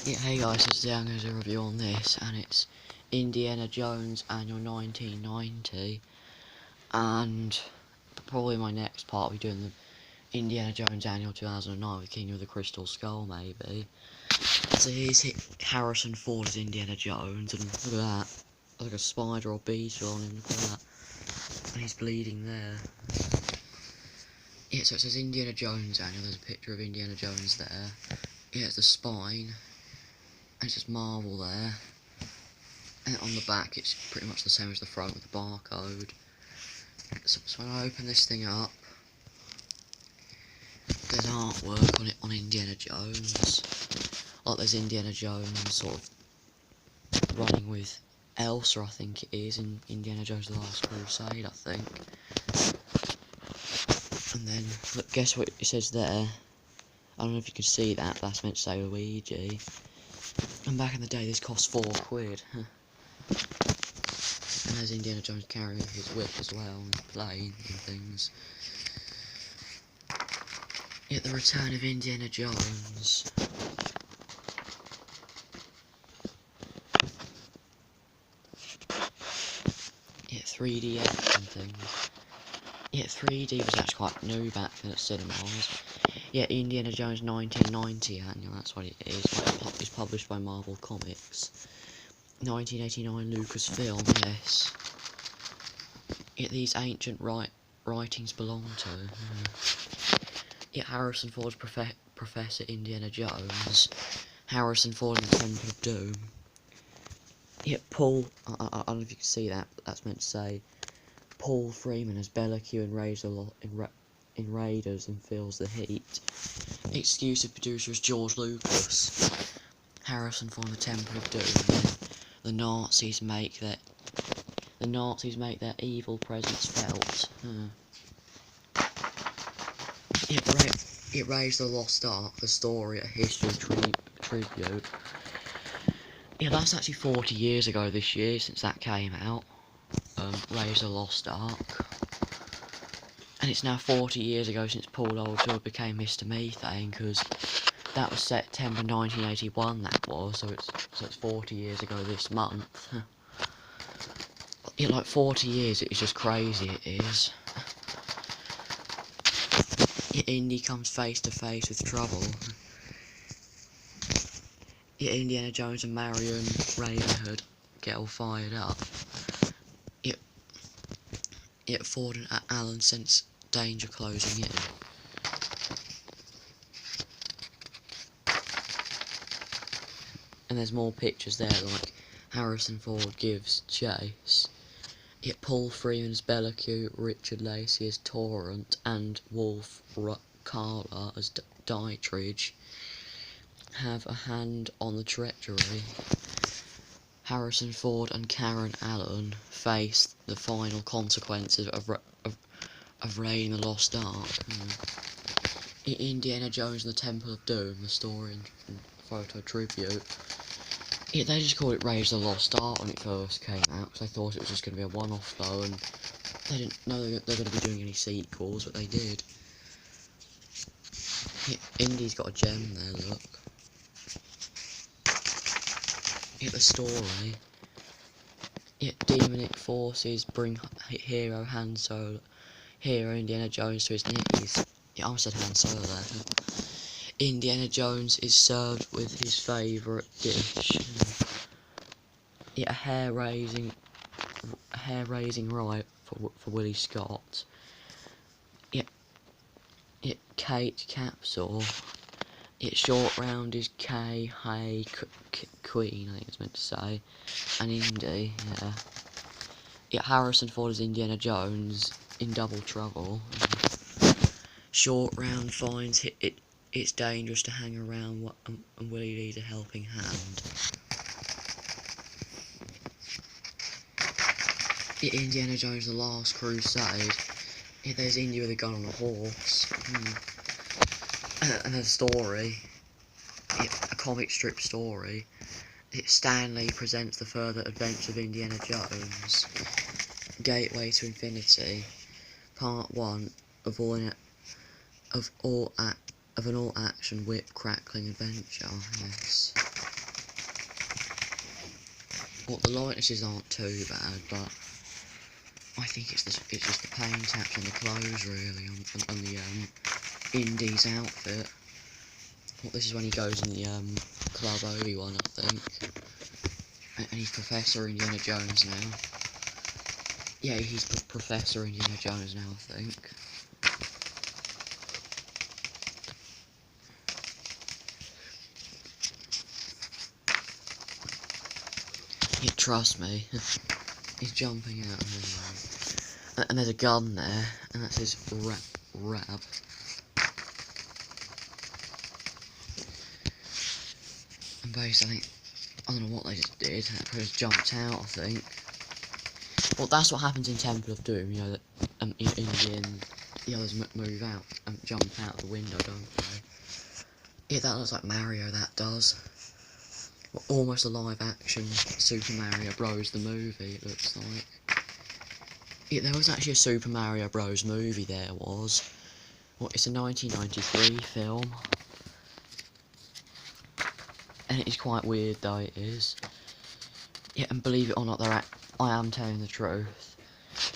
Yeah, hey guys, so today I'm going to do a review on this, and it's Indiana Jones Annual 1990, and probably my next part will be doing the Indiana Jones Annual 2009 with King of the Crystal Skull, maybe. So here's Harrison Ford as Indiana Jones, and look at that, like a spider or beetle on him, look at that, and he's bleeding there. Yeah, so it says Indiana Jones Annual, there's a picture of Indiana Jones there. Yeah, it's the spine, and it says Marvel there. And on the back it's pretty much the same as the front with the barcode. So when I open this thing up, there's artwork on it on Indiana Jones. Like there's Indiana Jones sort of running with Elsa, I think it is, in Indiana Jones The Last Crusade, I think. And then, look, guess what it says there? I don't know if you can see that, but that's meant to say Luigi. And back in the day this cost £4. And there's Indiana Jones carrying his whip as well, and playing and things. Yeah, the return of Indiana Jones. Yeah, 3D action things. Yeah, 3D was actually quite new back then at cinemas. Yeah, Indiana Jones 1990 annual, that's what it is. It's published by Marvel Comics. 1989 Lucasfilm, yes. Yeah, these ancient writings belong to. Yeah, Harrison Ford's Professor Indiana Jones. Harrison Ford in the Temple of Doom. Yeah, Paul, I don't know if you can see that, but that's meant to say Paul Freeman as Bellicue in Raiders and Feels the Heat. Exclusive producer is George Lucas. Harrison Ford in the Temple of Doom. The Nazis make their evil presence felt. It Raised the Lost Ark, the story, a history tribute. Yeah, that's actually 40 years ago this year since that came out. Raise the Lost Ark. And it's now 40 years ago since Paul Oldfield became Mr. Methane, because that was September 1981, that was, so it's 40 years ago this month. Yeah, like 40 years, it's just crazy, it is. Yeah, Indy comes face to face with trouble. Yeah, Indiana Jones and Marion Ravenhood get all fired up. Yeah, Ford and Alan sense danger closing in. And there's more pictures there, like Harrison Ford gives chase. Yet Paul Freeman as Bellicue, Richard Lacey as Torrent, and Wolf Carla as Dietrich have a hand on the treachery. Harrison Ford and Karen Allen face the final consequences of raiding the Lost Ark. Indiana Jones and the Temple of Doom, the story and photo tribute. Yeah, they just called it Raise the Lost Ark when it first came out, because they thought it was just going to be a one-off though, and they didn't know they were going to be doing any sequels, but they did. Yeah, Indy's got a gem there, look. Yeah, the story. Yeah, demonic forces bring hero Indiana Jones to his knees. Yeah, I said Han Solo there. Indiana Jones is served with his favourite dish. Yeah, a hair-raising right for Willie Scott. Yeah, Kate Capsule. Yeah, short round is K, Hay, Queen, I think it's meant to say. And Indy, yeah. Yeah, Harrison Ford is Indiana Jones in Double Trouble. Short round finds it's dangerous to hang around and Willie needs a helping hand. Yeah, Indiana Jones The Last Crusade. Yeah, there's Indy with a gun on a horse. And a story. Yeah, a comic strip story. Stan Lee presents the further adventures of Indiana Jones. Gateway to Infinity. Part 1 of an all-action whip crackling adventure. Yes. Well, the likenesses aren't too bad, but I think it's just the paint taps on the clothes, really, on the Indy's outfit. Well, this is when he goes in the Club Obi-Wan, I think. And he's Professor Indiana Jones now. Yeah, he's Professor Indiana Jones now, I think. Yeah, trust me. He's jumping out of here. And there's a gun there, and that says Rab. And basically, I don't know what they just did, they just jumped out, I think. Well, that's what happens in Temple of Doom, you know, that the others move out and jump out the window, don't they? Yeah, that looks like Mario, that does. Well, almost a live-action Super Mario Bros. The movie, it looks like. Yeah, there was actually a Super Mario Bros. Movie, there was. Well, it's a 1993 film. And it is quite weird, though, it is. Yeah, and believe it or not, I am telling the truth.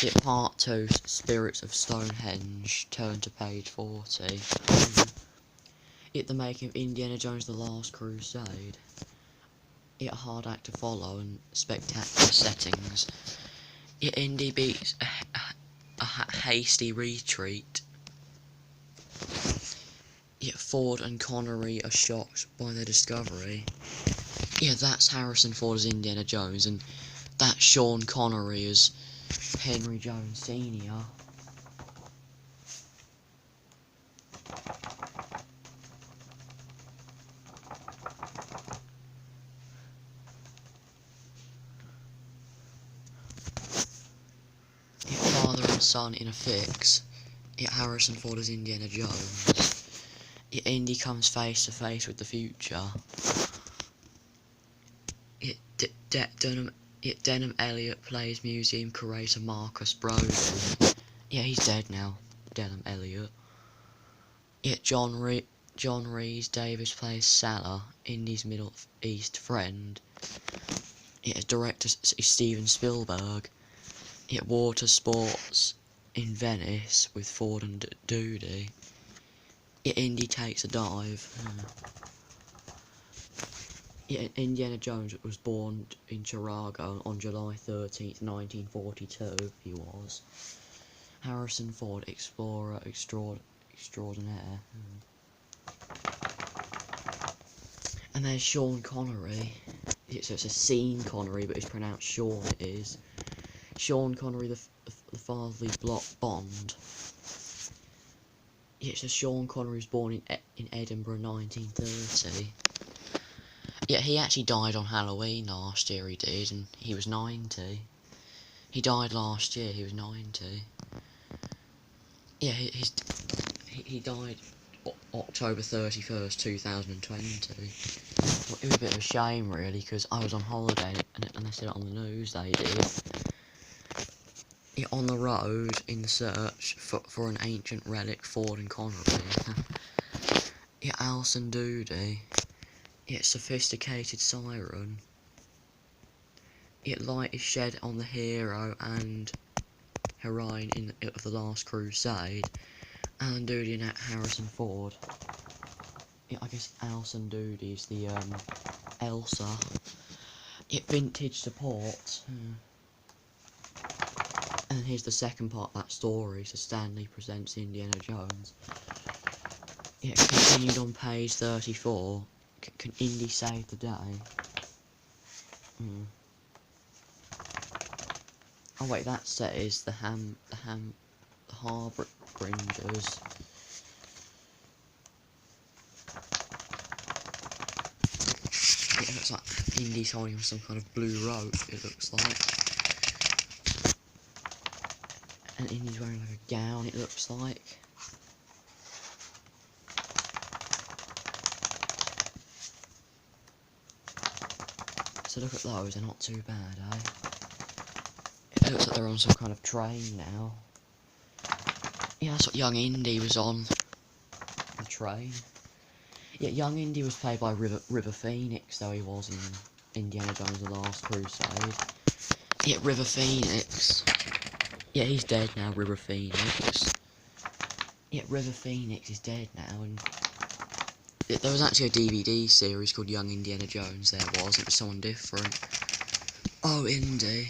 Yeah, part 2, Spirits of Stonehenge, turn to page 40. The making of Indiana Jones The Last Crusade. A hard act to follow and spectacular settings. Indy beats a hasty retreat. Ford and Connery are shocked by their discovery. That's Harrison Ford as Indiana Jones, and that's Sean Connery as Henry Jones Sr. Father and son in a fix. Harrison Ford as Indiana Jones. Indy comes face to face with the future. Denham Elliott plays museum curator Marcus Brody. He's dead now, Denham Elliott. John Rhys Davis plays Salah, Indy's Middle East friend. Director is Steven Spielberg. Water sports in Venice with Ford and Doody. Indy takes a dive. Indiana Jones was born in Chirago on July 13th, 1942, he was. Harrison Ford, explorer extraordinaire. And there's Sean Connery. So it's a Sean Connery, but it's pronounced Sean, it is. Sean Connery, the fatherly block Bond. So Sean Connery was born in Edinburgh, 1930. He actually died on Halloween last year, he did, and he was 90. He died last year, he was 90. He died October 31st, 2020. Well, it was a bit of a shame, really, because I was on holiday, and they said it on the news, they did. On the road, in the search for an ancient relic, Ford and Connery. Alison Doody. Sophisticated siren. Light is shed on the hero and heroine of The Last Crusade. Alan Doody and Harrison Ford. I guess Alison Doody is the Elsa. Vintage support. And here's the second part of that story. So Stanley presents Indiana Jones. Continued on page 34. Can Indy save the day? Oh wait, that set is the Harbingers. It looks like Indy's holding some kind of blue rope, it looks like. And Indy's wearing like a gown, it looks like. So look at those, they're not too bad, eh? It looks like they're on some kind of train now. That's what young Indy was on. The train. Young Indy was played by River Phoenix, though he was Indiana Jones: The Last Crusade. Yeah, River Phoenix. Yeah, he's dead now, River Phoenix. Yeah, River Phoenix is dead now, and there was actually a DVD series called Young Indiana Jones, there was. It was someone different. Oh, Indy.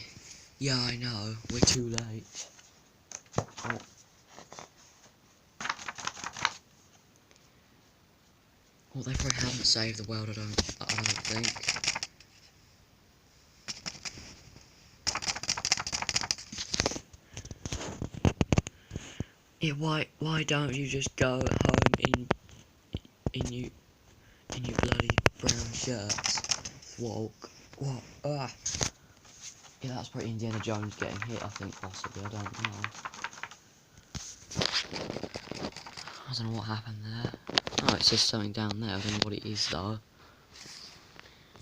Yeah, I know. We're too late. Oh. Well, they probably haven't saved the world, I don't think. Yeah, why don't you just go at home in your bloody brown shirts? Walk. What? Ah. Yeah, that's probably Indiana Jones getting hit, I think, possibly. I don't know. I don't know what happened there. Oh, it says something down there. I don't know what it is, though.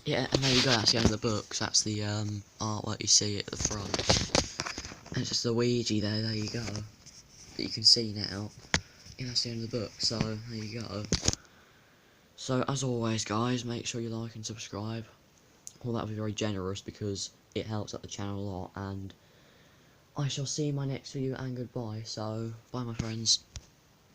Yeah, and there you go. That's the end of the books. That's the artwork you see at the front. And it's just the Ouija there. There you go. That you can see now. Yeah, that's the end of the book. So there you go. So as always, guys, make sure you like and subscribe. Well, that would be very generous because it helps out the channel a lot. And I shall see you in my next video. And goodbye. So bye, my friends.